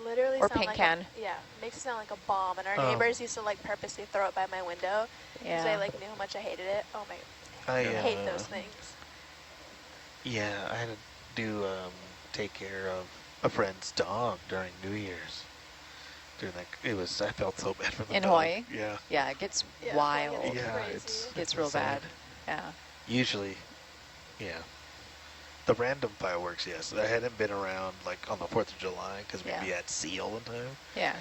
literally Or sound paint like can. yeah, makes it sound like a bomb. And our neighbors used to like purposely throw it by my window because they like knew how much I hated it. Oh my, I hate those things. Yeah, I had to do take care of a friend's dog during New Year's. During that, I felt so bad for the In dog. Hawaii? Yeah. Yeah, it gets Yeah, wild. Hawaii Yeah, crazy. it's Gets real insane. bad. Yeah. Usually, yeah. The random fireworks, yes. I hadn't been around like on the 4th of July because we'd be at sea all the time. Yeah.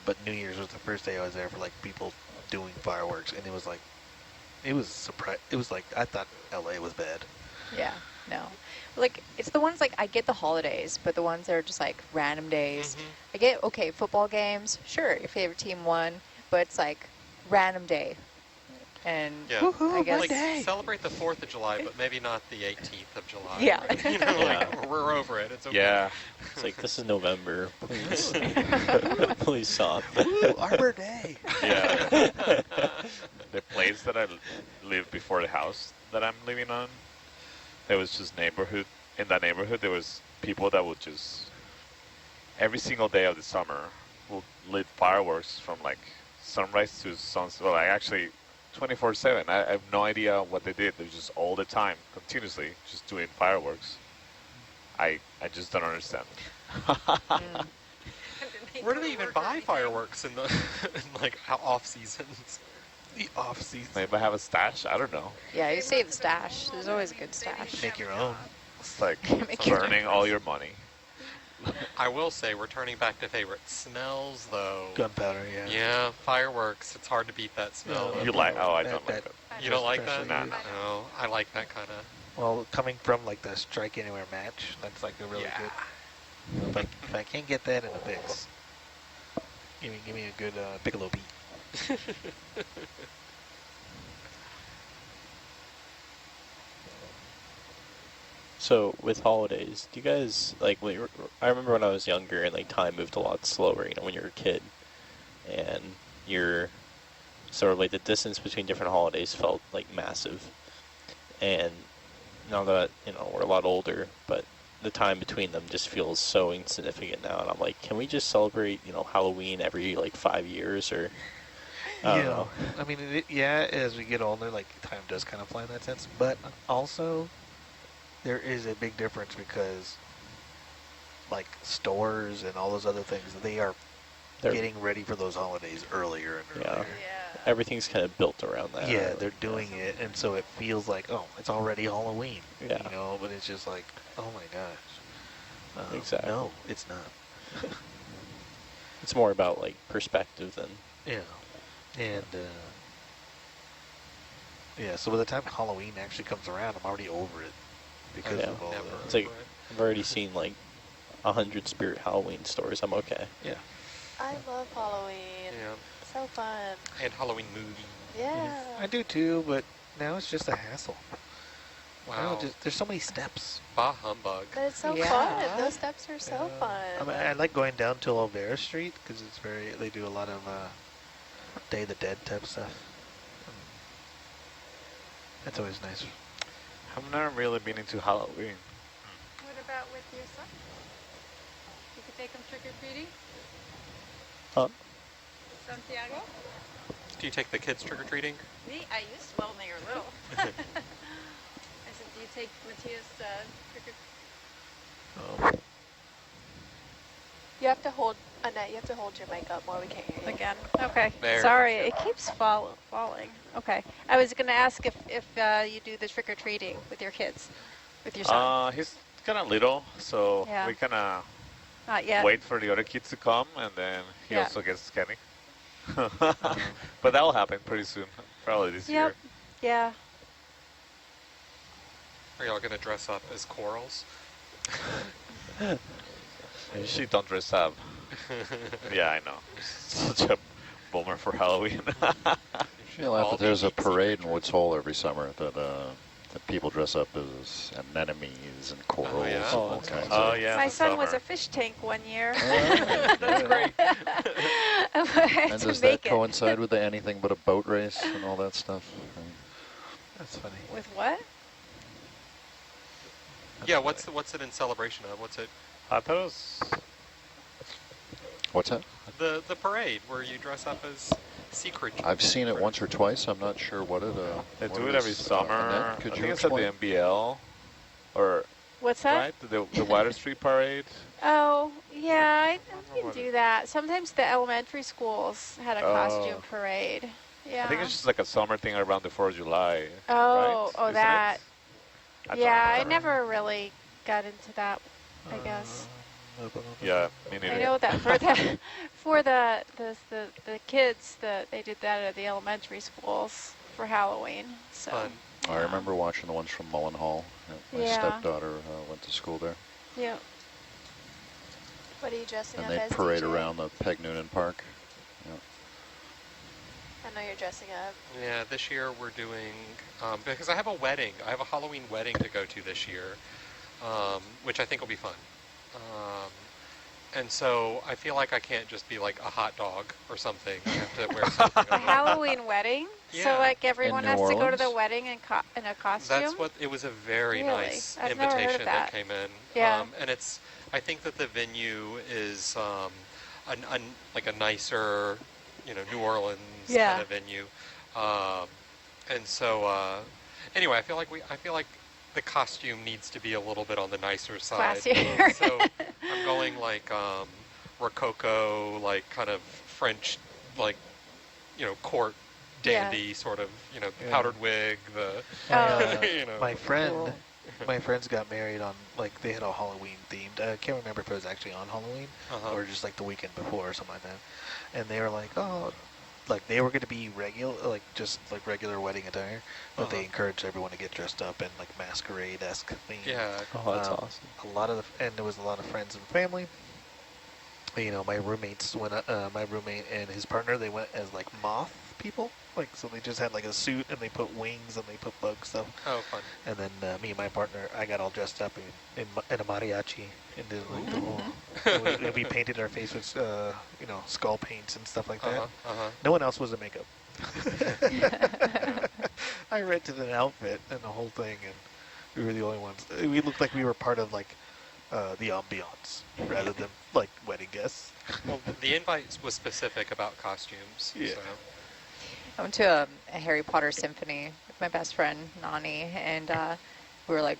But New Year's was the first day I was there for like people doing fireworks, and it was like, it was surprise. It was like I thought LA was bad. Yeah. No. Like, it's the ones, like, I get the holidays, but the ones that are just, like, random days. I get, okay, football games, sure, your favorite team won, but it's, like, random day. And I guess... Like, celebrate the 4th of July, but maybe not the 18th of July. Yeah. Right? You know, like, we're over it. It's okay. Yeah. It's like, this is November. Please. Please stop. Ooh, Arbor Day. Yeah. The place that I lived before the house that I'm living on, there was just neighborhood. In that neighborhood, there was people that would just, every single day of the summer, would lit fireworks from like sunrise to sunset. Well, like actually 24/7. I have no idea what they did. They're just all the time, continuously, just doing fireworks. I just don't understand. Where do they even buy fireworks in the in like off seasons? The off season. Maybe I have a stash. I don't know. Yeah, you save the stash. There's always a good stash. Make your own. It's like burning all your money. I will say we're turning back to favorite smells, though. Gunpowder, yeah. Yeah, fireworks. It's hard to beat that smell. You like? Oh, I don't like it. You don't like that? Nah. No, I like that kind of. Well, coming from like the Strike Anywhere match, that's like a really good. If I can't get that in a fix, give me a good piccolo beat. So with holidays, do you guys like? I remember when I was younger and like time moved a lot slower. You know, when you're a kid, and you're sort of like the distance between different holidays felt like massive. And now that we're a lot older, but the time between them just feels so insignificant now. And I'm like, can we just celebrate Halloween every like 5 years or? I don't know. I mean, as we get older, like time does kind of fly in that sense, but also there is a big difference because like stores and all those other things, they're getting ready for those holidays earlier and earlier. Yeah. Everything's kind of built around that. Yeah, they're doing it, and so it feels like, oh, it's already Halloween. Yeah. But it's just like, oh my gosh. Exactly. No, it's not. It's more about like perspective than. Yeah. And so by the time Halloween actually comes around, I'm already over it because of all the... It's like I've already seen like 100 Spirit Halloween stores. I'm okay. Yeah. I love Halloween. Yeah. So fun. And Halloween movie. Yeah. I do too, but now it's just a hassle. Wow. There's so many steps. Bah humbug. But it's so fun. Those steps are so fun. I mean, I like going down to Olvera Street because they do a lot of Day of the Dead type stuff. That's always nice. I've never really been into Halloween. What about with your son? You could take him trick-or-treating? Huh? Santiago? Do you take the kids trick-or-treating? Me? I used to, well, when they were little. I said, do you take Matthias trick-or-treating? You have to hold, Annette, you have to hold your mic up more. We can't hear you. Again. Okay. There. Sorry, it keeps falling. Okay. I was going to ask if you do the trick-or-treating with your kids, with your son. He's kind of little, so we kind of Not yet. wait for the other kids to come, and then he also gets candy. But that'll happen pretty soon, probably this year. Yeah. Are y'all going to dress up as corals? I usually don't dress up. Yeah, I know. Such a bummer for Halloween. Usually laugh that there's a parade in Woods Hole every summer that people dress up as anemones and corals and all kinds of. Yeah. My son was a fish tank one year. That's great. And does that coincide with the anything but a boat race and all that stuff? That's funny. With what? Yeah, what's it in celebration of? What's it? I thought it was What's that? The parade where you dress up as sea creatures. I've seen it once or twice. I'm not sure what it. They what do it it every is. summer. Annette, I could think you it's at explain? the MBL, or What's that? right? The Water Street Parade. Oh, yeah, know I can what do that. Sometimes the elementary schools had a costume parade. Yeah. I think it's just like a summer thing around the 4th of July. Oh, right? oh, Isn't that. it? Yeah, I never really got into that, I guess. Yeah, me neither. I know that for the kids, they did that at the elementary schools for Halloween. So. Fun. Yeah. I remember watching the ones from Mullenhall. My stepdaughter went to school there. Yeah. What are you dressing And up they as, parade DJ? around the Peg Noonan Park. I know you're dressing up. Yeah, this year we're doing, because I have a wedding. I have a Halloween wedding to go to this year, which I think will be fun. And so I feel like I can't just be like a hot dog or something. I have to wear something. A Halloween wedding? Yeah. So like everyone New has to go to the Orleans? wedding in a costume? That's what, it was a very Really? nice I've never heard of invitation that that. came in. Yeah. And it's, I think that the venue is like a nicer, New Orleans Yeah. kind of venue. And so, anyway, I feel like the costume needs to be a little bit on the nicer side. Classier. So I'm going like Rococo, like kind of French, like, court dandy sort of, the powdered wig, the, My friend, Cool. my friends got married on, like, they had a Halloween themed. I can't remember if it was actually on Halloween or just like the weekend before or something like that. And they were like, oh, like they were going to be regular, like just like regular wedding attire, but they encouraged everyone to get dressed up in like masquerade-esque theme. yeah. Oh, that's awesome. A lot of and there was a lot of friends and family. My roommates went. My roommate and his partner, they went as like moth people. Like, so they just had like a suit and they put wings and they put bug stuff. Oh, fun. And then me and my partner, I got all dressed up in a mariachi and did like the whole. And we painted our face with skull paints and stuff like that. No one else was in makeup. I rented an outfit and the whole thing, and we were the only ones. We looked like we were part of like the ambiance rather than like wedding guests. Well, the invite was specific about costumes. Yeah. So. I went to a Harry Potter symphony with my best friend, Nani, and we were like,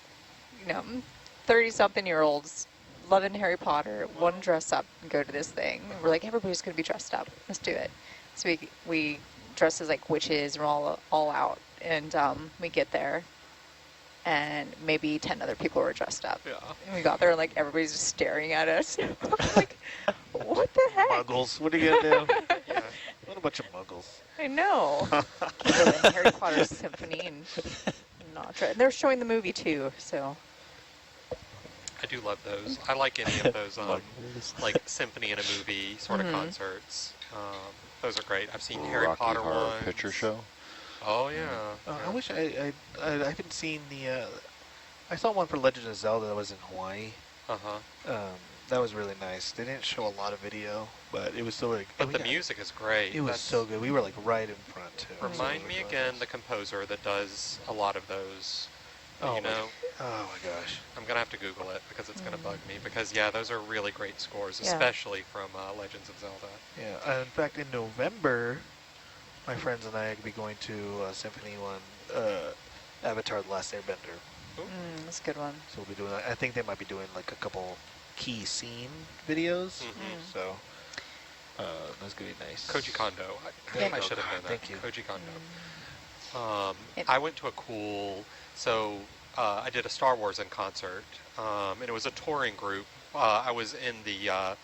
30-something-year-olds loving Harry Potter, want to dress up and go to this thing. And we're like, everybody's going to be dressed up. Let's do it. So we dressed as like witches and we're all out. And we get there, and maybe 10 other people were dressed up. Yeah. And we got there, and like everybody's just staring at us. Like, what the heck? Muggles, what are you going to do? Yeah. What a bunch of muggles. I know. The Harry Potter symphony and not try. They're showing the movie too, so. I do love those. I like any of those, like symphony in a movie sort of concerts. Those are great. I've seen Harry Rocky Potter Horror ones. Picture Show. Oh yeah. I wish I haven't seen the. I saw one for Legend of Zelda that was in Hawaii. That was really nice. They didn't show a lot of video, but it was still like. But the music is great. It was so good. We were like right in front too. Remind me again the composer that does a lot of those. Oh you know, oh my gosh. I'm gonna have to Google it because it's gonna bug me. Because yeah, those are really great scores, Yeah. especially from Legends of Zelda. Yeah. In fact, in November, my friends and I will be going to Symphony One, Avatar: The Last Airbender. That's a good one. So we'll be doing. I think they might be doing like a couple key scene videos. So that's gonna be nice. Koji Kondo. I should have known that. Thank you. Koji Kondo. I went to a cool. So I did a Star Wars in concert, and it was a touring group. I was in the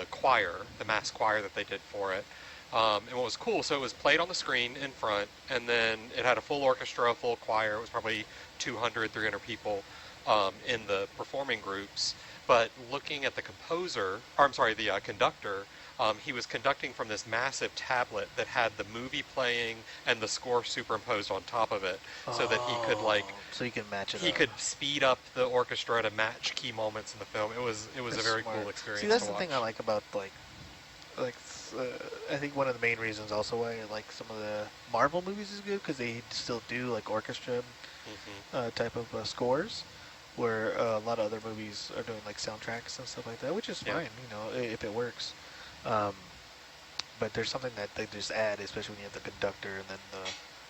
choir, the mass choir that they did for it. And what was cool, so it was played on the screen in front, and then it had a full orchestra, full choir. It was probably 200, 300 people in the performing groups. But looking at the the conductor, he was conducting from this massive tablet that had the movie playing and the score superimposed on top of it, so that he could so you can match it. He could speed up the orchestra to match key moments in the film. It was That's a very smart. cool experience. See, that's to the watch. thing I like about I think one of the main reasons also why I like some of the Marvel movies is good because they still do like orchestra type of scores, where a lot of other movies are doing like soundtracks and stuff like that, which is fine, if it works. But there's something that they just add, especially when you have the conductor and then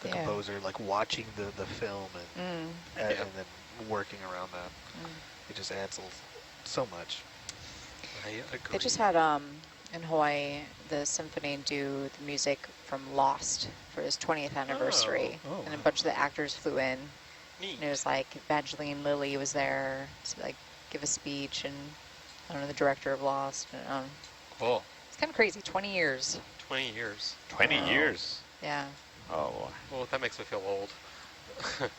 the composer, like watching the film and and then working around that. It just adds so much. I agree. They just had in Hawaii the symphony do the music from Lost for his 20th anniversary, and a bunch of the actors flew in. Neat. And it was like Evangeline Lilly was there to like give a speech, and I don't know, the director of Lost. And, Cool. it's kind of crazy. 20 years. 20 years. 20 years. Yeah. Oh, Well, that makes me feel old. I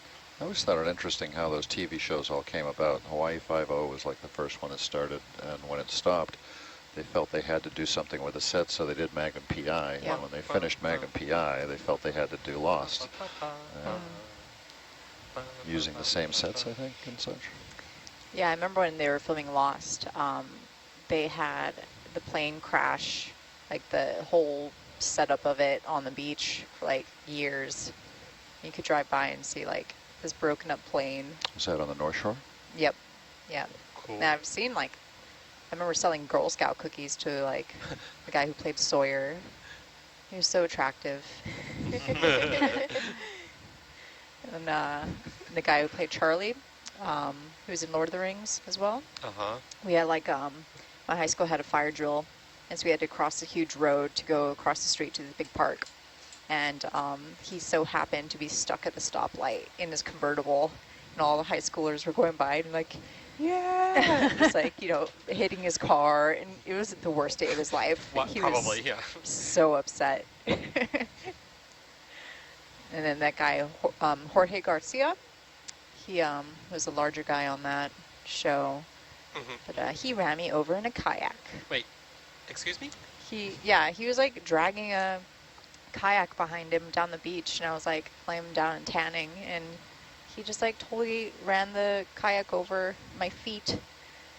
always thought it interesting how those TV shows all came about. Hawaii Five-0 was like the first one that started, and when it stopped, they felt they had to do something with the set, so they did Magnum P.I. Yeah. And when they finished Magnum P.I., they felt they had to do Lost. Using the same sets, I think, and such. Yeah, I remember when they were filming Lost, they had the plane crash, like the whole setup of it on the beach for like years. You could drive by and see like this broken up plane. Was that on the North Shore? Yep. Yeah. Cool. And I've seen like, I remember selling Girl Scout cookies to like the guy who played Sawyer. He was so attractive. And the guy who played Charlie, who was in Lord of the Rings as well. We had like, my high school had a fire drill, and so we had to cross a huge road to go across the street to the big park. And he so happened to be stuck at the stoplight in his convertible, and all the high schoolers were going by and like, yeah, just like, you know, hitting his car, and it was the worst day of his life. Well, He probably, was yeah. so upset. And then that guy, Jorge Garcia, he was a larger guy on that show, but he ran me over in a kayak. Wait, excuse me? He was like dragging a kayak behind him down the beach, and I was like laying him down and tanning, and he just like totally ran the kayak over my feet,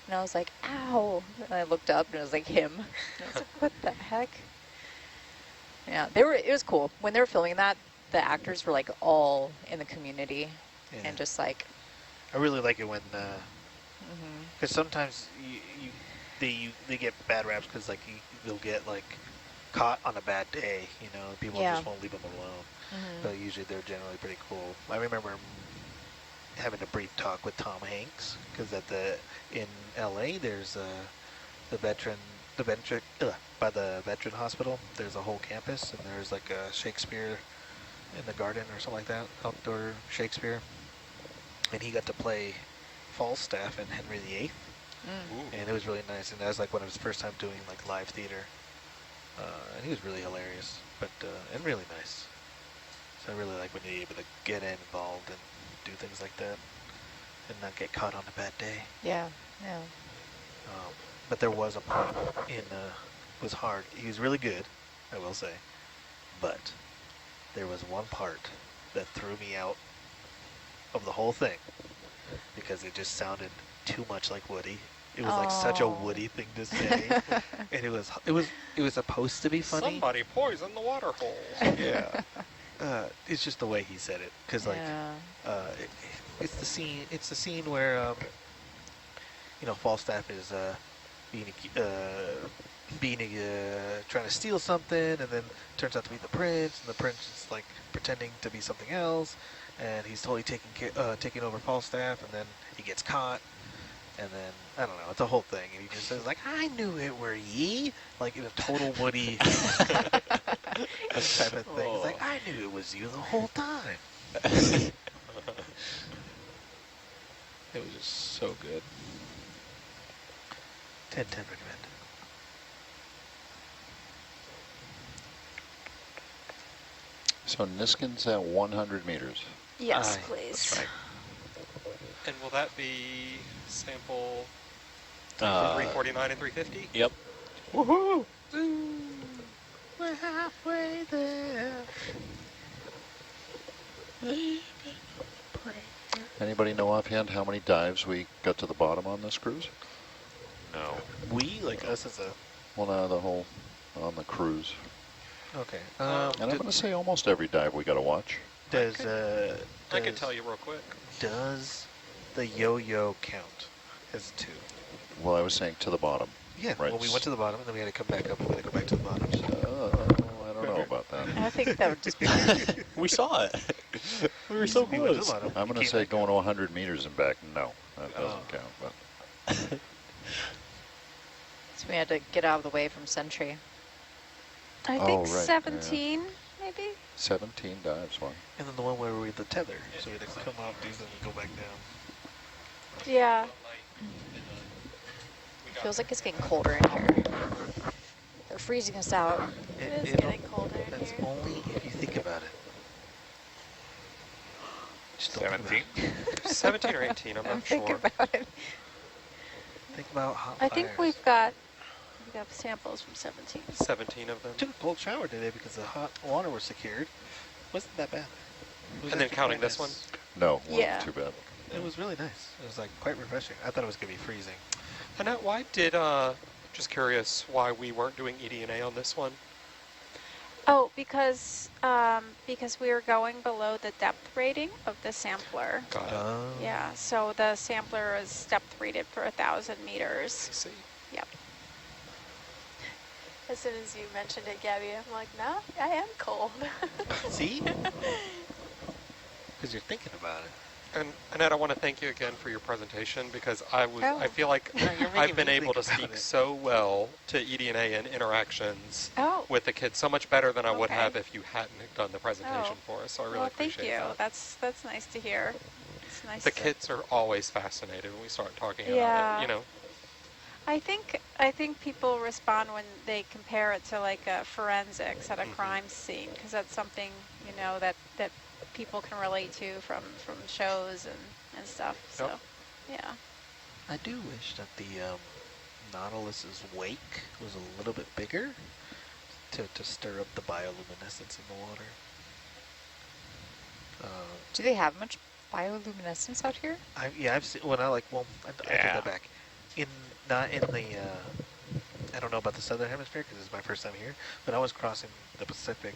and I was like, ow. And I looked up and it was like him. And I was like, what the heck? Yeah, it was cool. When they were filming that, the actors were like all in the community and just like. I really like it when, because sometimes they get bad raps because like they'll get like caught on a bad day, you know, people just won't leave them alone. But usually they're generally pretty cool. I remember having a brief talk with Tom Hanks because in LA there's by the veteran hospital there's a whole campus, and there's like a Shakespeare in the garden or something like that, outdoor Shakespeare, and he got to play Falstaff in Henry VIII, and it was really nice, and that was like one of his first time doing like live theater, and he was really hilarious, but and really nice. So I really like when you're able to get involved and do things like that and not get caught on a bad day. Yeah. But there was a point it was hard. He was really good, I will say, but there was one part that threw me out of the whole thing because it just sounded too much like Woody. It was like such a Woody thing to say, and it was supposed to be funny. Somebody poisoned the water hole. Yeah. It's just the way he said it, because like it's the scene where you know, Falstaff is trying to steal something, and then turns out to be the prince, and the prince is like pretending to be something else, and he's totally taking over Falstaff, and then he gets caught, and then I don't know, it's a whole thing, and he just says like, "I knew it were ye," like in a total Woody type of thing. It's like, "I knew it was you the whole time." It was just so good. 10/10 recommend. So Niskin's at 100 meters. Yes, please. That's right. And will that be sample 349 and 350? Yep. Woohoo! We're halfway there. Anybody know offhand how many dives we got to the bottom on this cruise? No. We, like us as a... Well, no, the whole, on the cruise. Okay. And I'm going to say almost every dive we got to watch. I can tell you real quick. Does the yo-yo count as 2? Well, I was saying to the bottom. Yeah, Right. well, we went to the bottom, and then we had to come back up, and we had to go back to the bottom. I don't know about that. I think that would just be. We saw it. We were so We went to the close. bottom. I'm we going to came say back going up. to 100 meters and back, no. That doesn't Oh. count. But So we had to get out of the way from Sentry. I Oh, think right, yeah. 17, maybe? 17 dives, one. And then the one where we had the tether, so we had to come off these and go back down. Yeah. Feels like it's getting colder in here. They're freezing us out. It is It'll- getting colder in That's here. only if you think about it. Just don't think about 17? 17 or 18, I'm not Think sure. about it. it. Think about hot I think fires. we've got samples from 17. 17 of them. Took a cold shower today because the hot water was secured. Wasn't that bad. It was And then actually counting quite this one? nice. No, wasn't Yeah. too bad. It was really nice. It was like quite refreshing. I thought it was gonna be freezing. Annette, why did, just curious, why we weren't doing ED&A on this one? Oh, because we were going below the depth rating of the sampler. Got it. Yeah, so the sampler is depth rated for 1,000 meters. I see. Yep. As soon as you mentioned it, Gabby, I'm like, no, I am cold. See? Because you're thinking about it. And Annette, I want to thank you again for your presentation because I Oh. feel like No, you're I've making been me able to think about speak it. so well to ED&A and interactions Oh, with the kids, so much better than I would Okay. have if you hadn't done the presentation Oh. for us. So I really well, thank appreciate you. that. That's nice to hear. It's nice. The to- kids are always fascinated when we start talking about Yeah. it, you know. I think people respond when they compare it to like a forensics at a crime scene because that's something that people can relate to from shows and stuff. So, Yep. yeah. I do wish that the Nautilus's wake was a little bit bigger to stir up the bioluminescence in the water. Do they have much bioluminescence out here? I've seen. When I take Yeah. that back. Not in the. I don't know about the southern hemisphere because it's my first time here. But I was crossing the Pacific.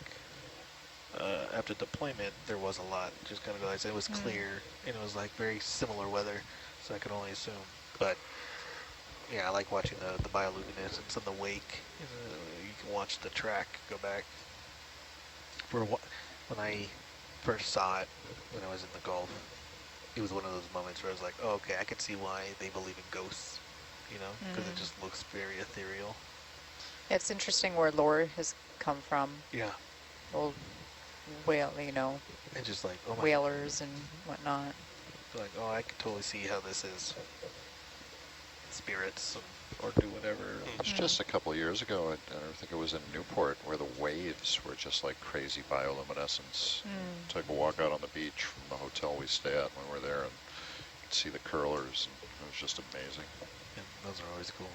After deployment, there was a lot. Just kind of realized it was clear and it was like very similar weather, so I could only assume. But yeah, I like watching the bioluminescence in the wake. You can watch the track go back. When I first saw it when I was in the Gulf, it was one of those moments where I was like, oh, okay, I can see why they believe in ghosts, because it just looks very ethereal. It's interesting where lore has come from. Yeah. Old whale, And just like, oh my, whalers and whatnot. like, oh, I can totally see how this is spirits or do whatever. It's just a couple of years ago, I think it was in Newport, where the waves were just like crazy bioluminescence. Took a walk out on the beach from the hotel we stay at when we're there and could see the curlers. And it was just amazing. And those are always cool.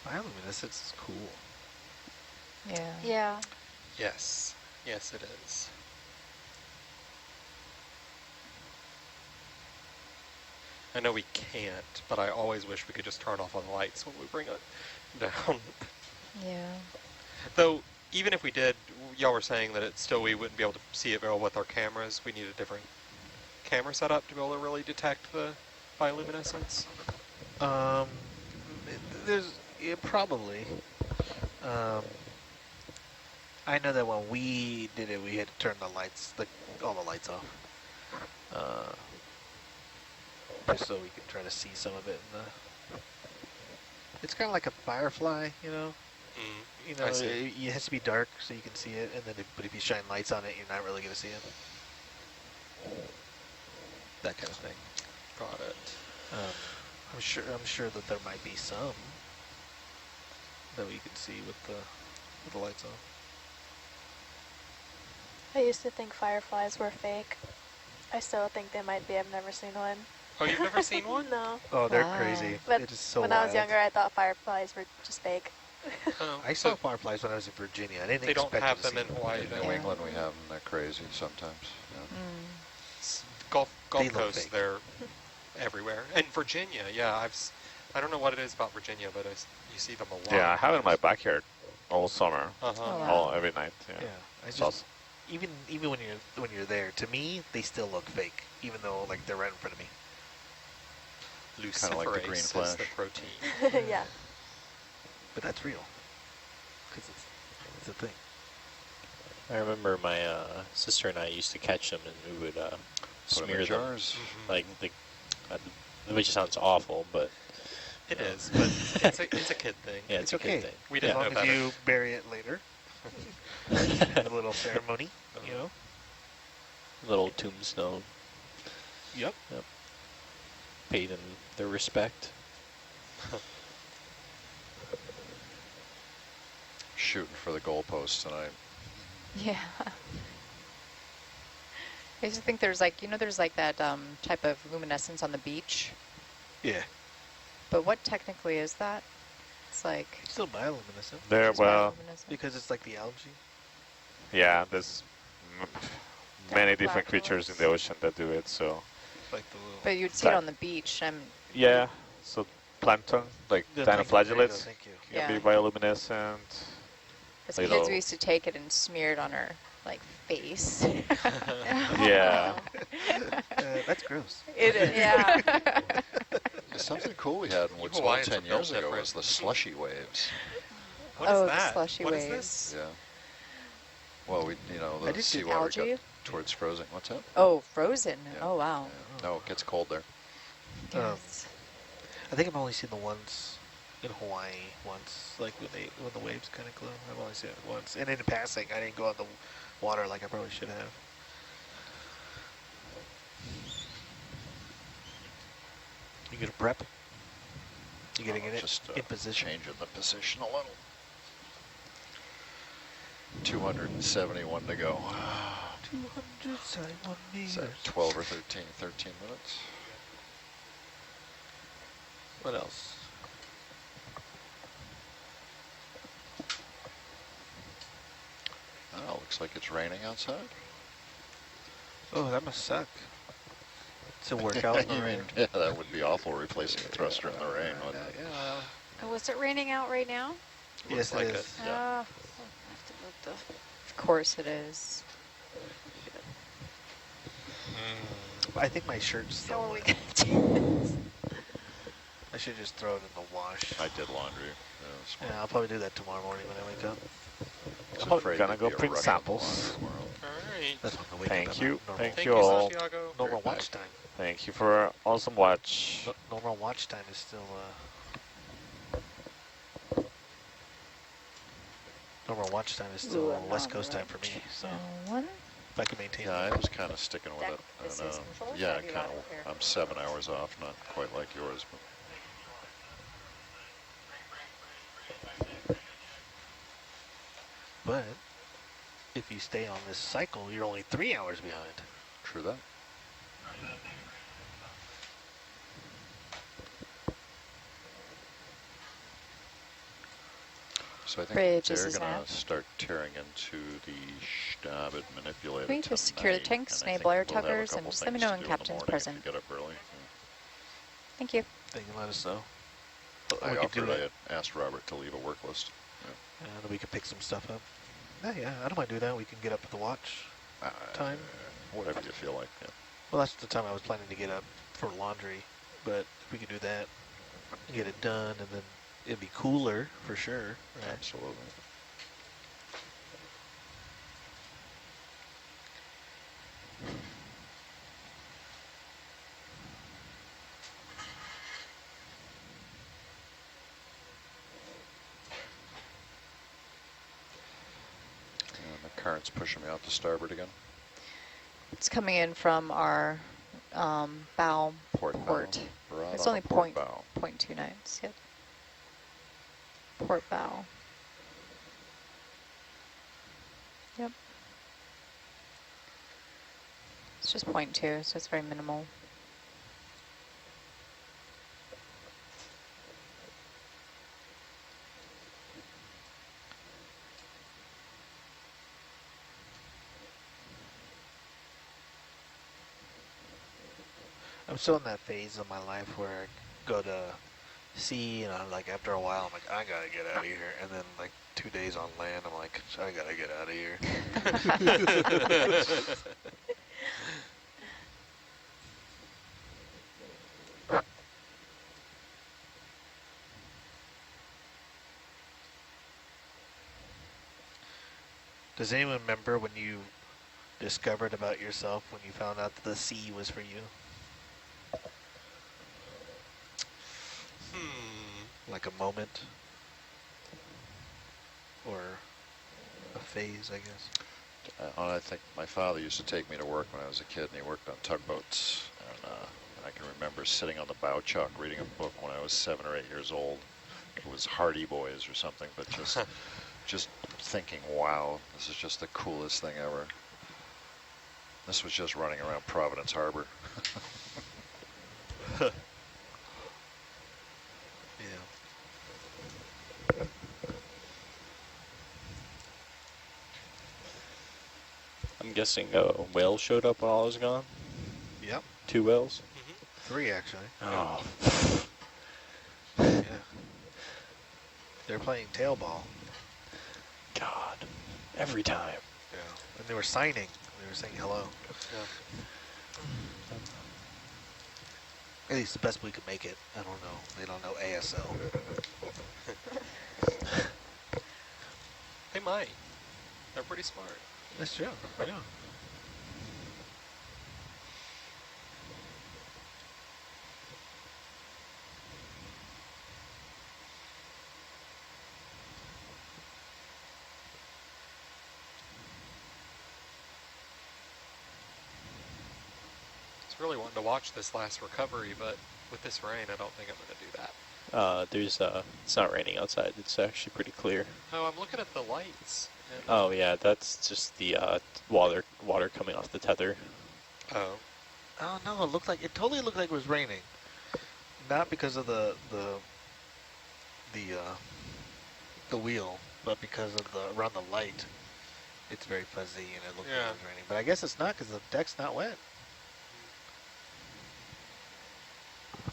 Bioluminescence is cool. Yeah. Yeah. Yes. Yes, it is. I know we can't, but I always wish we could just turn off all the lights when we bring it down. Yeah. Though, even if we did, y'all were saying that we wouldn't be able to see it well with our cameras. We need a different camera setup to be able to really detect the bioluminescence. Probably. I know that when we did it, we had to turn the lights, all the lights off, just so we could try to see some of it. It's kind of like a firefly, I see. It has to be dark so you can see it, and then but if you shine lights on it, you're not really going to see it. That kind of thing. Got it. I'm sure that there might be some that we could see with the lights on. I used to think fireflies were fake. I still think they might be. I've never seen one. Oh, you've never seen one? No. Oh, they're Wow. crazy. But It is so when I was wild. younger, I thought fireflies were just fake. Oh, I saw fireflies when I was in Virginia. I didn't they don't expect have to them see in Hawaii, In though. New England, we have them. They're crazy sometimes. Yeah. Gulf They look Coast, fake. they're everywhere. And Virginia, yeah, I don't know what it is about Virginia, but you see them a lot. Yeah, I have it in my backyard. all summer, Uh-huh. Oh, wow. all every night. Yeah. Yeah, I It's just awesome. even when you're there, to me they still look fake, even though like they're right in front of me. Kinda like the green Luciferase is flash. the protein. Yeah. But that's real, because it's a thing. I remember my sister and I used to catch them, and we would Put 'em smear in them. jars. Like which sounds awful, but It is, but it's a kid thing. yeah, It's it's a okay. good thing. We As didn't long know as better. you bury it later, have a little ceremony, you know. Little tombstone. Yep. Yep. Pay them their respect. Shooting for the goalpost tonight. Yeah. I used to think there's like, there's like that type of luminescence on the beach. Yeah. But what technically is that? It's like... Still bioluminescent. There, just well, bioluminescent. Because it's like the algae. yeah, there's many different Dinoflagellus. creatures in the ocean that do it. So Like the little. But you'd see it on the beach. yeah, so plankton, like The plankton, there you go, dinoflagellates, thank you. can Yeah. be bioluminescent. As Little- kids, we used to take it and smear it on our like face. Yeah. That's gross. It is. Yeah. Something cool we had in Woodsville Hawaiians 10 are built years ago different. was the slushy waves. What is Oh, the that? slushy What is waves. this? Yeah. Well, I the did see seawater algae? got towards frozen. What's that? Oh, frozen. Yeah. Oh, wow. Yeah. No, it gets cold there. Yes. I think I've only seen the ones in Hawaii once, like when the waves kind of glow. I've only seen it once, and in passing, I didn't go on the water like I probably should have. You gonna prep? You getting in it? Just In position? changing the position a little. 271 to go. 271 Is that meters. 12 or 13 minutes? What else? Oh, looks like it's raining outside. Oh, that must suck. To work out in the You rain. mean, yeah, that would be awful replacing a thruster in the rain, wouldn't it? Yeah. Oh, was it raining out right now? Yes, like it it. is. Yeah. I'll have to move the... Of course it is. I think my shirt's How still are we wet. going to do this? I should just throw it in the wash. I did laundry. Yeah, smart. Yeah, I'll probably do that tomorrow morning when I wake up. I was I'm afraid gonna there'd go be a print rush samples. on tomorrow. All right. That's when I wake Thank up. you. Normal, Thank Thank you you, all. Santiago. normal Great bag. watch time. Thank you for an awesome watch. Normal watch time is still. Normal watch time is still Ooh, I'm West on Coast the time for me. So One. if I can maintain Yeah, I that. was kind of sticking with Deck, it. I this don't is know. controls, Yeah, or do you kind want it here? of. I'm 7 hours off, not quite like yours, but But if you stay on this cycle, you're only 3 hours behind. true that. So I think Bridge, they're this is going Nav. to start tearing into the Stabit manipulator Can we just secure the tonight, tanks, and I think enable our we'll have a tuggers, and couple just let me things know to when do in the captain's morning if present. you get up early. Thank you. They can let us know. I we could do offered, I it. had asked Robert to leave a work list. And then we could pick some stuff up. Yeah, I don't mind doing that. We can get up at the watch time. Whatever you feel like, yeah. Well, that's the time I was planning to get up for laundry. But if we could do that, get it done, and then it'd be cooler for sure. Right? Absolutely. And the current's pushing me out to starboard again. It's coming in from our bow Port. port. Bow. We're out It's on only the port bow. 0.2 knots. Yep. Port bow. Yep. It's just 0.2, so it's very minimal. I'm still in that phase of my life where I go to sea, and I'm like, after a while, I'm like, I gotta get out of here. And then like 2 days on land. I'm like, I gotta get out of here. Does anyone remember when you discovered about yourself when you found out that the sea was for you? Like a moment? Or a phase, I guess? I think my father used to take me to work when I was a kid, and he worked on tugboats. And I can remember sitting on the bow chuck reading a book when I was 7 or 8 years old. It was Hardy Boys or something, but just thinking, wow, this is just the coolest thing ever. This was just running around Providence Harbor. Yeah. I'm guessing a whale showed up while I was gone. Yep. 2 whales. 3 actually. Oh. Yeah. They're playing tail ball. God. Every time. Yeah. And they were signing. They were saying hello. Yeah. At least the best we could make it. I don't know. They don't know ASL. They might. They're pretty smart. That's true. I know. I was really wanting to watch this last recovery, but with this rain, I don't think I'm going to do that. It's not raining outside. It's actually pretty clear. Oh, I'm looking at the lights. And Oh yeah, that's just the water coming off the tether. Oh. Oh no, it totally looked like it was raining. Not because of the wheel, but because of around the light. It's very fuzzy and it looked like it was raining. But I guess it's not because the deck's not wet.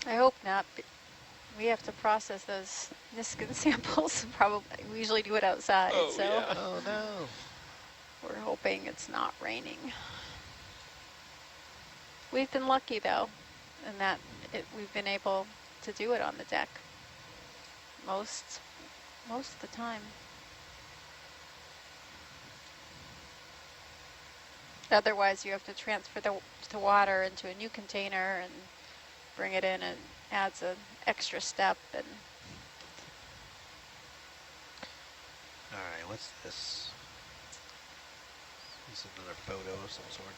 I hope not. We have to process those Niskin samples. Probably, we usually do it outside, Oh, so yeah. Oh no. we're hoping it's not raining. We've been lucky though, in that we've been able to do it on the deck most of the time. Otherwise, you have to transfer the water into a new container and bring it in, and adds an extra step. And All right, what's this? This is another photo of some sort.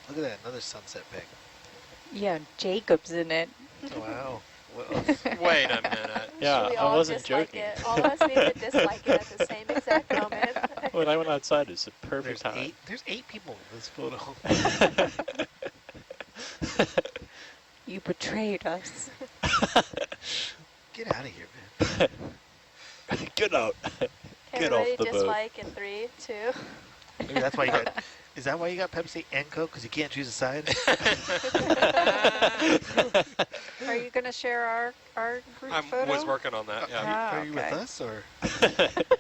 Look at that, another sunset pic. Yeah, Jacob's in it. Wow. Wait a minute. Yeah, We I all wasn't dislike joking. it. All of us need to dislike it at the same exact moment. When I went outside, it's a perfect time. There's 8 people in this photo. You betrayed us. Get out of here, man. Get out. Get off Everybody the boat. dislike in 3, 2. Maybe that's why you got. Is that why you got Pepsi and Coke? Because you can't choose a side? are you going to share our group I photo? was working on that, yeah. Ah, Are you with okay. us or?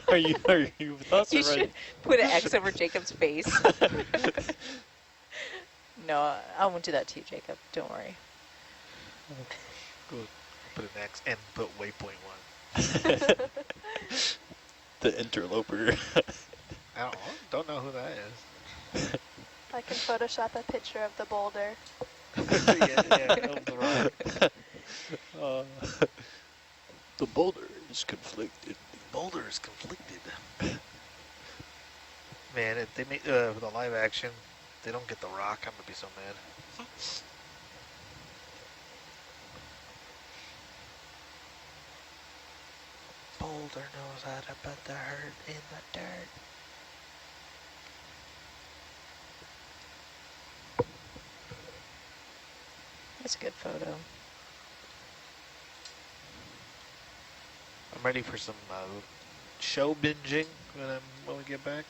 Are you with us You already? should put an X over Jacob's face. No, I won't do that to you, Jacob. Don't worry. Good. Put an X and put waypoint 1. The interloper. I don't know who that is. I can Photoshop a picture of the boulder. yeah, of the rock. The boulder is conflicted. The boulder is conflicted. Man, if they make the live action, they don't get the rock, I'm gonna be so mad. Boulder knows how to put the hurt in the dirt. That's a good photo. I'm ready for some show binging when we get back.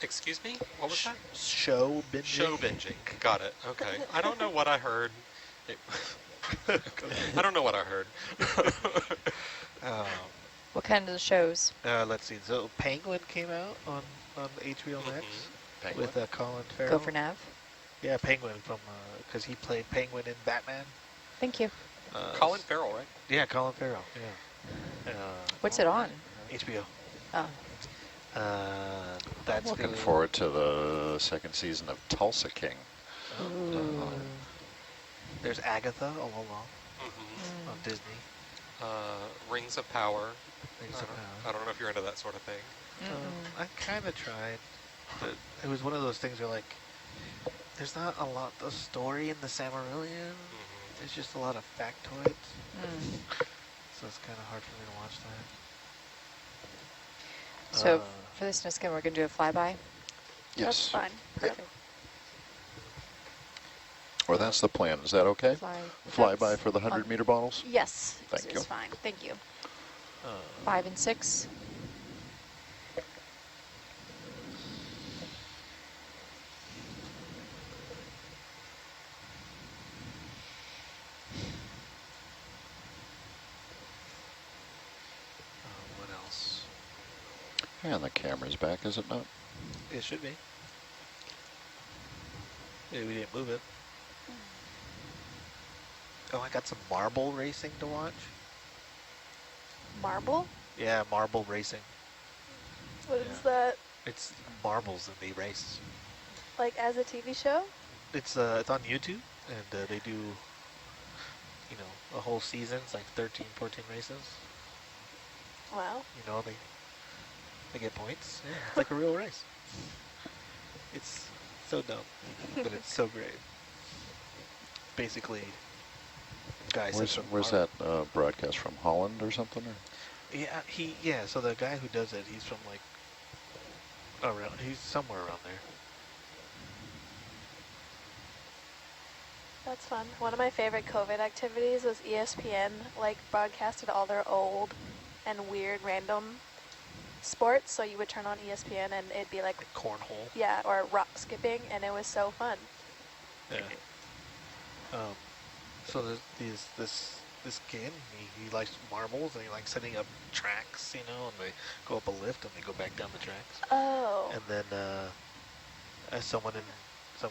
Excuse me? What was that? Show binging. Show binging. Got it. Okay. I don't know what I heard. I don't know what I heard. What kind of shows? Let's see. So Penguin came out on HBO Max Penguin? with Colin Farrell. Go for Nav. Yeah, Penguin from because he played Penguin in Batman. Thank you. Colin Farrell, right? Yeah, Colin Farrell. Yeah. What's it on? HBO. Oh. I'm looking forward to the second season of Tulsa King. There's Agatha all along on Disney. Rings of Power. Rings of Power. I don't know if you're into that sort of thing. I kind of tried, but it was one of those things where, like, there's not a lot of story in the Silmarillion. There's just a lot of factoids. So it's kind of hard for me to watch that. So for this Niskin, we're going to do a flyby? Yes. That's fine. Perfect. Or that's the plan. Is that okay? Flyby for the 100-meter bottles? Yes. Thank you. It's fine. Thank you. 5 and 6. What else? And the camera's back, is it not? It should be. Maybe we didn't move it. Oh, I got some marble racing to watch. Marble? Yeah, marble racing. What is that? It's marbles and they race. Like as a TV show? It's on YouTube, and they do, you know, a whole season. It's like 13, 14 races. Wow. You know, they get points. Yeah, it's like a real race. It's so dumb, but it's so great. Basically, guys. Where's that broadcast from? Holland or something? Or? Yeah, so the guy who does it, he's from like around. He's somewhere around there. That's fun. One of my favorite COVID activities was ESPN like broadcasted all their old and weird random sports. So you would turn on ESPN and it'd be like cornhole. Yeah, or rock skipping, and it was so fun. Yeah. So there's this kid. He likes marbles and he likes setting up tracks, you know, and they go up a lift and they go back down the tracks. Oh. And then as some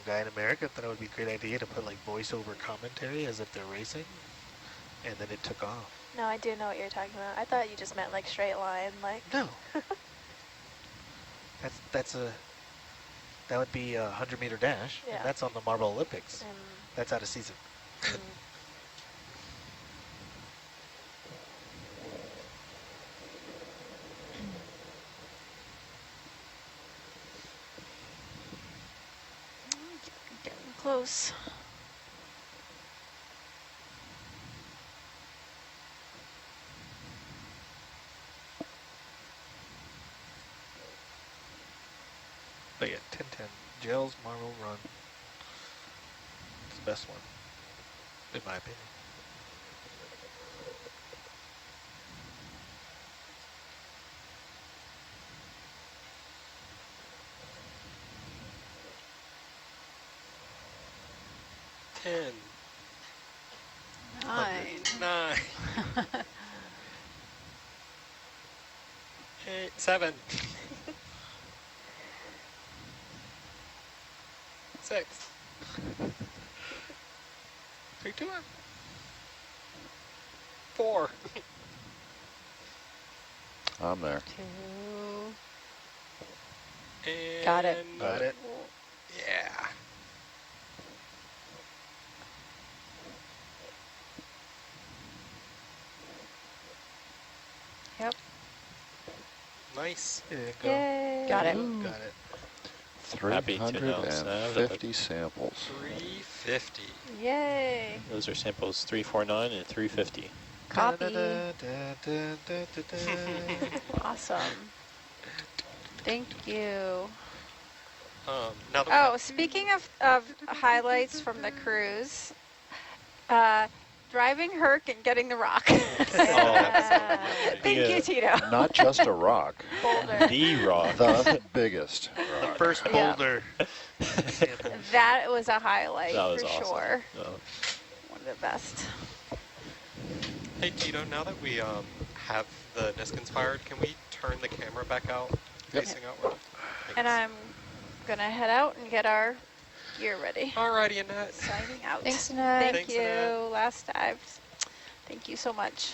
guy in America thought it would be a great idea to put like voiceover commentary as if they're racing, and then it took off. No, I do know what you're talking about. I thought you just meant like straight line, like. No. That would be a 100-meter dash, Yeah. and that's on the Marble Olympics. That's out of season. Getting close. But yeah, 10-10. Gels, Marble, Run. It's the best one, in my opinion. Ten. 9. 9. 8. 7. 6. 3, 2, 1. 4. I'm there. 2. And Got it. Got it. Yeah. Yep. Nice. There you go. Yay. Got it. Got it. Happy to announce that. 350 samples. 350. Yay. Those are samples 349 and 350. Copy. Da-da-da-da-da-da-da. Awesome. Thank you. Now that Oh, speaking of highlights from the cruise, driving Herc and getting the rock. Thank you, Tito. Not just a rock. Boulder. The rock. The biggest The rock. first Yeah. boulder sample. That was a highlight That was for awesome. sure. Oh. One of the best. Hey Tito, now that we have the Niskins fired, can we turn the camera back out, Yep. facing outward? And Thanks. I'm gonna head out and get our gear ready. Alrighty, Annette. Signing out. Thanks, Annette. Thank Thanks, you. Annette. Last dives. Thank you so much.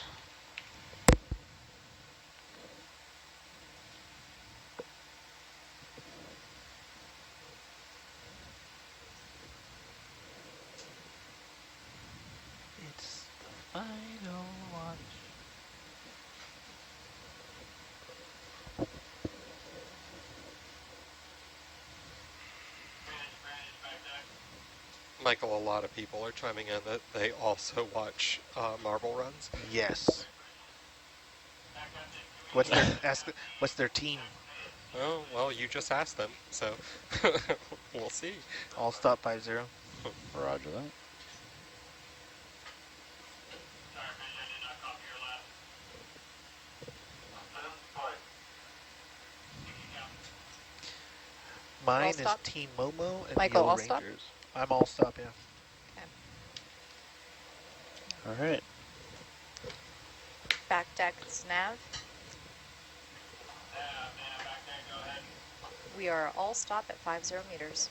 It's the final watch. Michael, a lot of people are chiming in that they also watch marble runs. Yes. What's their team? Oh, well, you just asked them, so we'll see. All stop 50. Roger that. Mine All is stop? Team Momo and Michael, the all Rangers. stop? I'm all stop, yeah. All right. Back deck nav. We are all stop at 50 meters.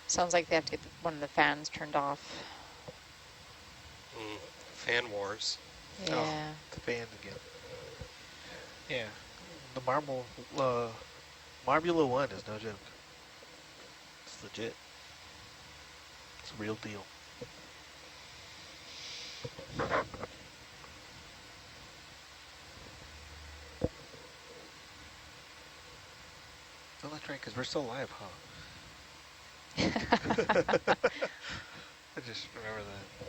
Sounds like they have to get one of the fans turned off. Fan wars. Yeah. Oh, the fans again. Yeah. The Marbula 1 is no joke. It's legit. It's a real deal. Oh, that's right, because we're still live, huh? I just remember that.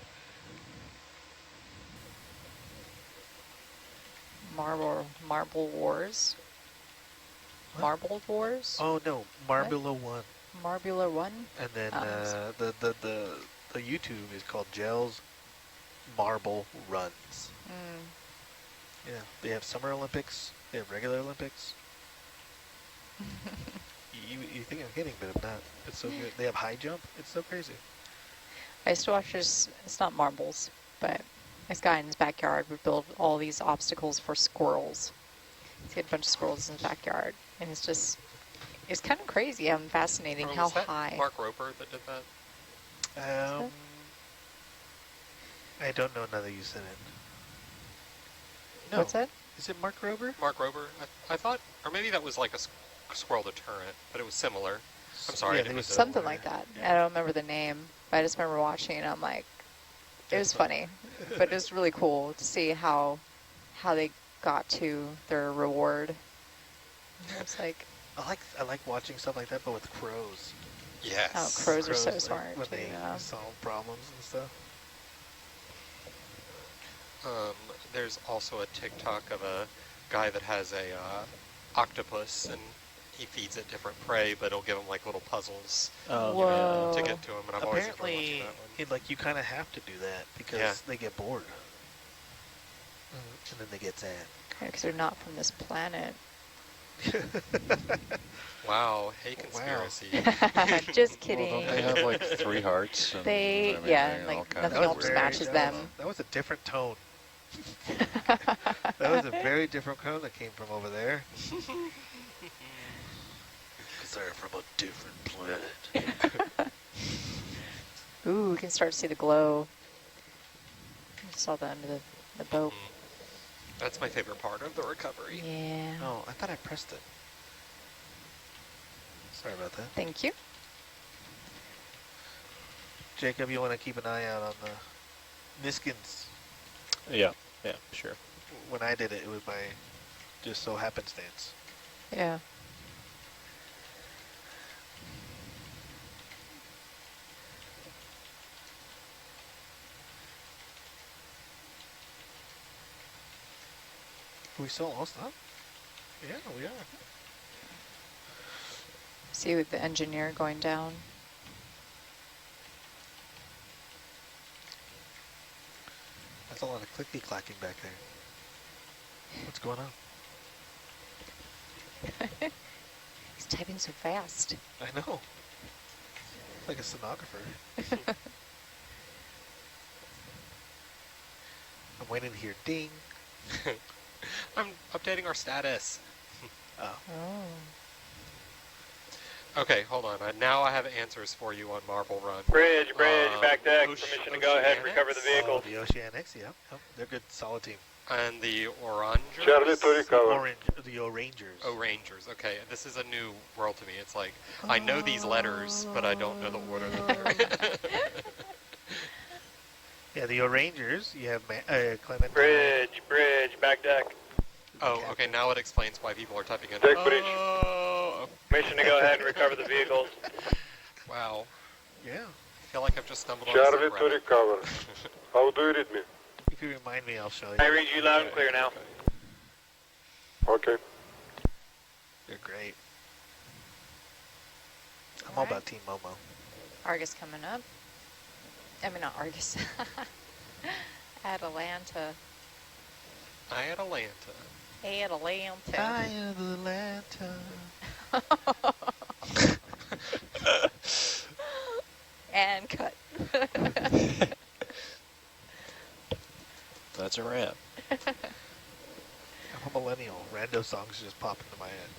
Marble Wars. What? Marble Wars? Oh no, Marbula 1. Marbula 1? And then Oh, the YouTube is called Gels Marble Runs. Mm. Yeah, they have Summer Olympics. They have regular Olympics. You think I'm kidding, but I'm not. It's so good. They have high jump. It's so crazy. I used to watch this, it's not marbles, but this guy in his backyard would build all these obstacles for squirrels. He had a bunch of squirrels in his backyard, and it's kind of crazy and fascinating Oh, how was that high. Mark Roper that did that? I don't know now that you said it. No. What's that? Is it Mark Rober? Mark Roper? I thought, or maybe that was like a squirrel deterrent, but it was similar. I'm sorry, Yeah, I didn't mean to- Something like that. I don't remember the name, but I just remember watching it, and I'm like, it was funny, but it was really cool to see how they got to their reward. It's like, I like watching stuff like that, but with crows. Yes. oh, crows are so like, smart. when too, they yeah. solve problems and stuff. There's also a TikTok of a guy that has a octopus, and he feeds it different prey, but it'll give him like little puzzles Oh, Whoa. to get to him. And I've always enjoyed watching Apparently, that one. you kind of have to do that because Yeah. they get bored. And then they get sad. Because they're not from this planet. Wow, hey conspiracy. Just Well, kidding. don't they have like 3 hearts? And, They- I mean, yeah, all like, kinds of nothing else weird matches stuff. them. That was a different tone. That was a very different tone that came from over there. Because they're from a different planet. Ooh, we can start to see the glow. I saw the end of the boat. That's my favorite part of the recovery. Yeah. Oh, I thought I pressed it. Sorry about that. Thank you. Jacob, you want to keep an eye out on the Niskins. Yeah, sure. When I did it, it was by just so happenstance. Yeah. Are we still all stop? Yeah, we are. See with the engineer going down. That's a lot of clicky clacking back there. What's going on? He's typing so fast. I know. Like a stenographer. I'm waiting to hear ding. I'm updating our status. Oh. Oh. Okay, hold on. Now I have answers for you on Marble Run. Bridge, back deck. Permission to go ahead and recover the Oceanics? vehicle. The Oceanics, yeah. Oh, they're good, solid team. And the Orangers? Charlie to recover. The O'Rangers. Oh, Rangers. Okay, this is a new world to me. It's like, I know these letters, but I don't know the order that they're in. Yeah, the O'Rangers, you have Clement. Bridge, back deck. Oh, okay, now it explains why people are typing in. Deck bridge. Oh, Permission to go ahead and recover the vehicles. wow. Yeah. I feel like I've just stumbled on Charlie a to recover. How do you read me? If you remind me, I'll show you. I read you loud and clear now. Okay. They're great. I'm all about Team Momo. Argus coming up. I mean, not Argus. Atalanta. Atlanta. Atalanta. Atlanta. And cut. That's a wrap. I'm a millennial. Rando songs just pop into my head.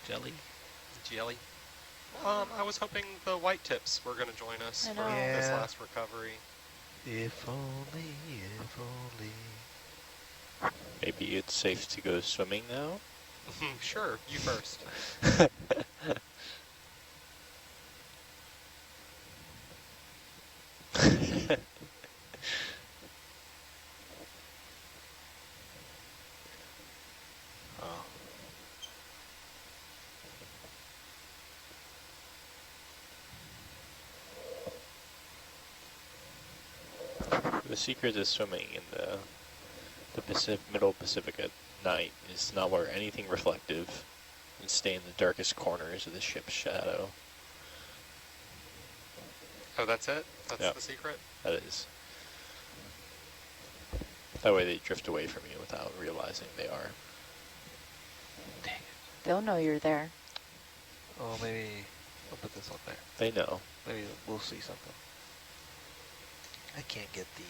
Jelly. Jelly. I was hoping the white tips were going to join us I for know. this Yeah. last recovery. If only, if only. Maybe it's safe to go swimming now? Sure, you first. Oh. The secret to swimming in the middle Pacific at night is not wear anything reflective and stay in the darkest corners of the ship's shadow. Oh, that's it? That's Yeah. the secret? That is. That way they drift away from you without realizing they are. Dang it. They'll know you're there. Oh, maybe I'll put this on there. They know. Maybe we'll see something. I can't get the,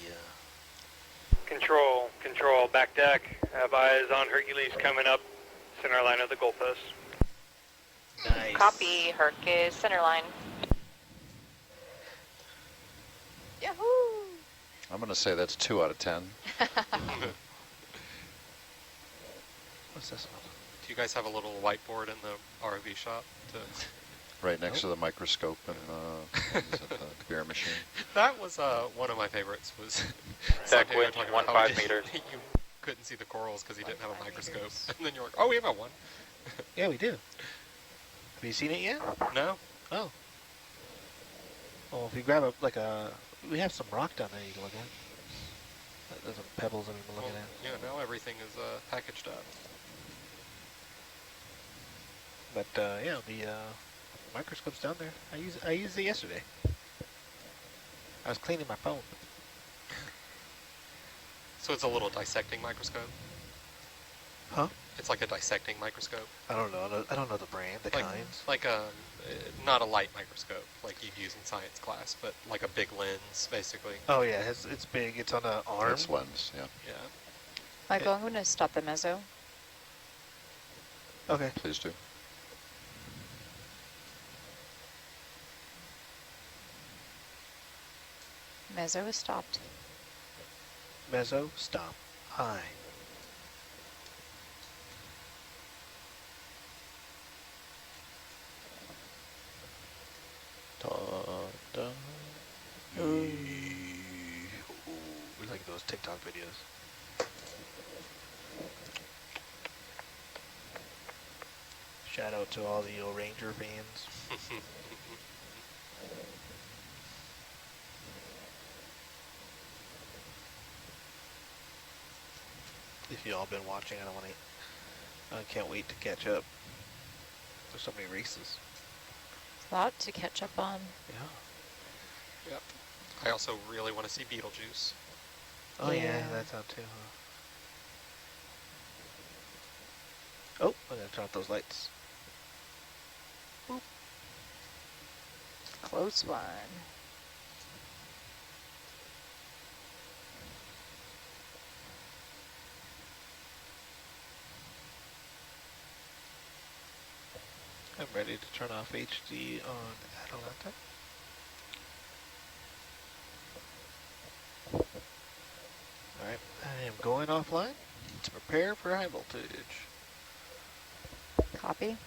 Control, back deck. Have eyes on Hercules coming up. Center line of the goalpost. Nice. Copy, Hercules, center line. Yahoo! I'm going to say that's 2 out of 10. What's this one? Do you guys have a little whiteboard in the ROV shop? Right next to the microscope and what is it, the beer machine. That was one of my favorites. Was Deck something we were width, talking about 15 how meters. you couldn't see the corals because he didn't have a microscope, and then you're like, oh, we have a one. Yeah, we do. Have you seen it yet? No. Oh. Well, if you grab we have some rock down there you can look at. There's some pebbles that we've been Well, looking at. yeah, now everything is packaged up. But yeah, the microscope's down there. I used it yesterday. I was cleaning my phone. So it's a little dissecting microscope. Huh? It's like a dissecting microscope. I don't know. I don't know the brand, the kinds. Like not a light microscope like you'd use in science class, but like a big lens, basically. Oh yeah, it's big. It's on an arm. It's lens, yeah. Yeah. Michael, I'm going to stop the mezzo. Okay. Please do. Mezzo is stopped. Mezzo, stop. High. Da, da. Ooh, we like those TikTok videos. Shout out to all the Ranger fans. If y'all been watching, I can't wait to catch up. There's so many races. A lot to catch up on. Yeah. Yep. I also really want to see Beetlejuice. Oh yeah, Yeah. that's out too, huh? Oh, I gotta turn off those lights. Close one. I'm ready to turn off HD on Atalanta. Alright, I am going offline to prepare for high voltage. Copy.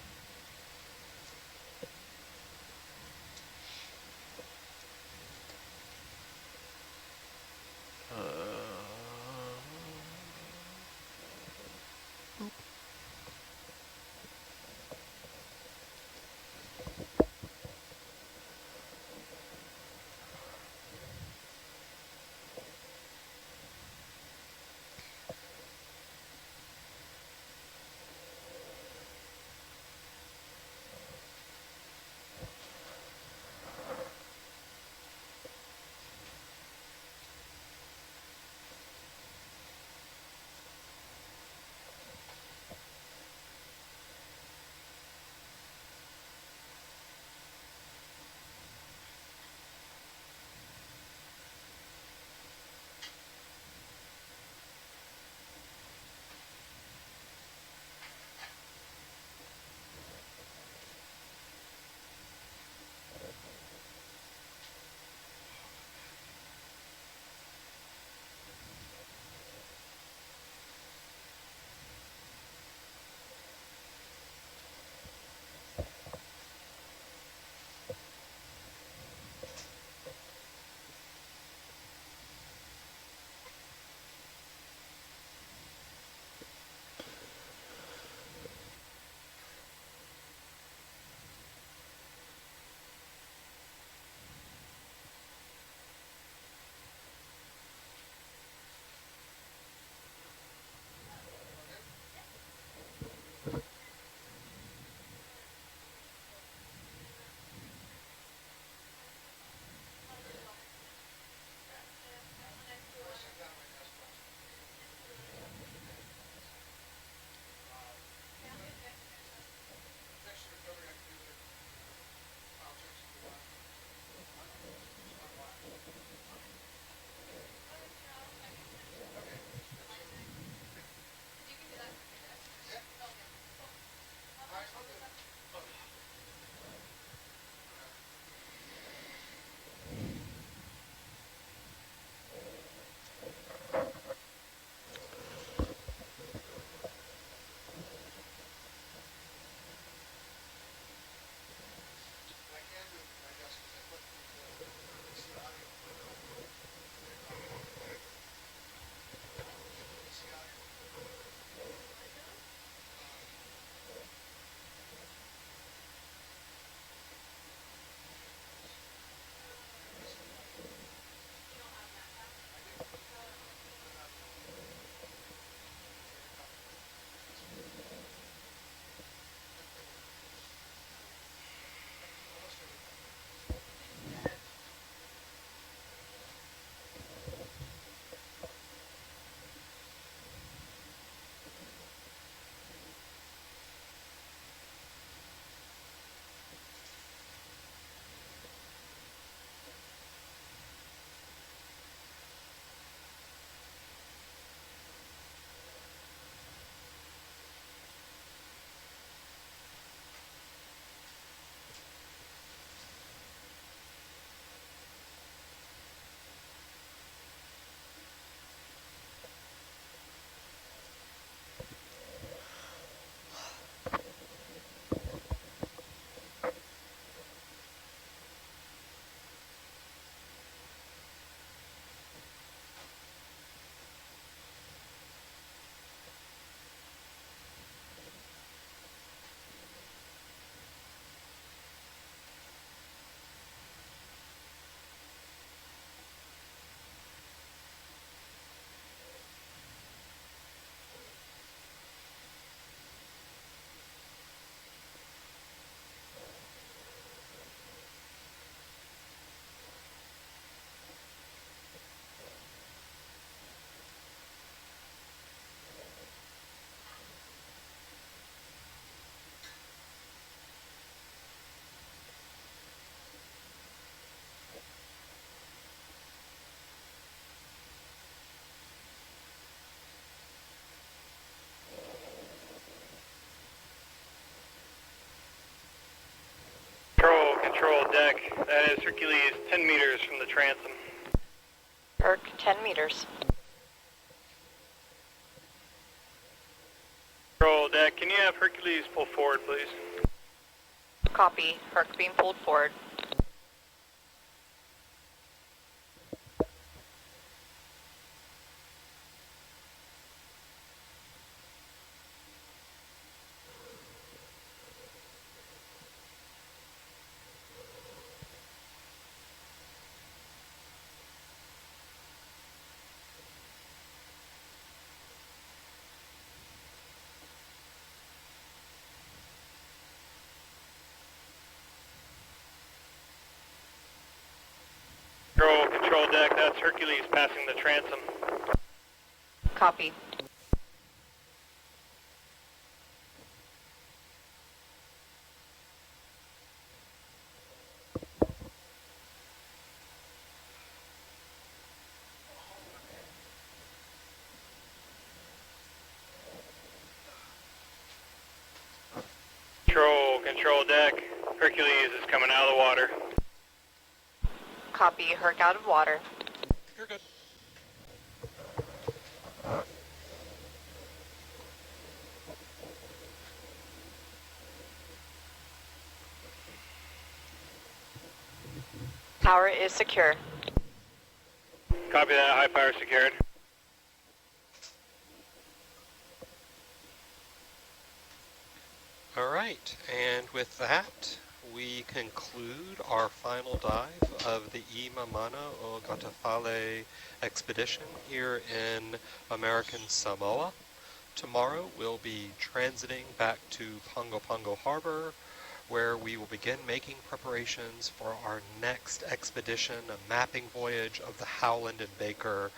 deck. That is Hercules 10 meters from the transom. Herc, 10 meters. Control deck, can you have Hercules pull forward, please? Copy. Herc being pulled forward. Control deck, that's Hercules passing the transom. Copy. Control deck, Hercules is coming out of the water. Copy. Herc out of water. You're good. Tower is secure. Copy that, high power secured. All right, and with that, we conclude our final dive of the Imamana o Gatafale expedition here in American Samoa. Tomorrow we'll be transiting back to Pongo Pongo Harbor, where we will begin making preparations for our next expedition, a mapping voyage of the Howland and Baker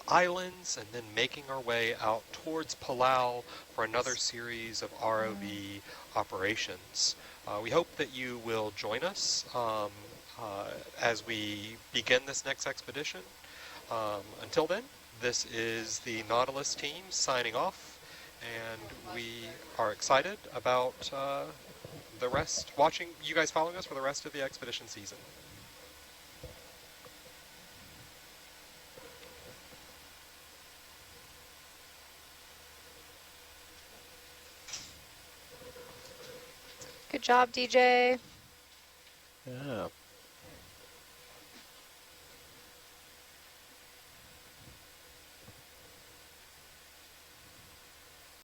Islands, and then making our way out towards Palau for another series of ROV operations. We hope that you will join us as we begin this next expedition. Until then, this is the Nautilus team signing off, and we are excited about the rest, watching you guys following us for the rest of the expedition season. Good job, DJ. Yeah.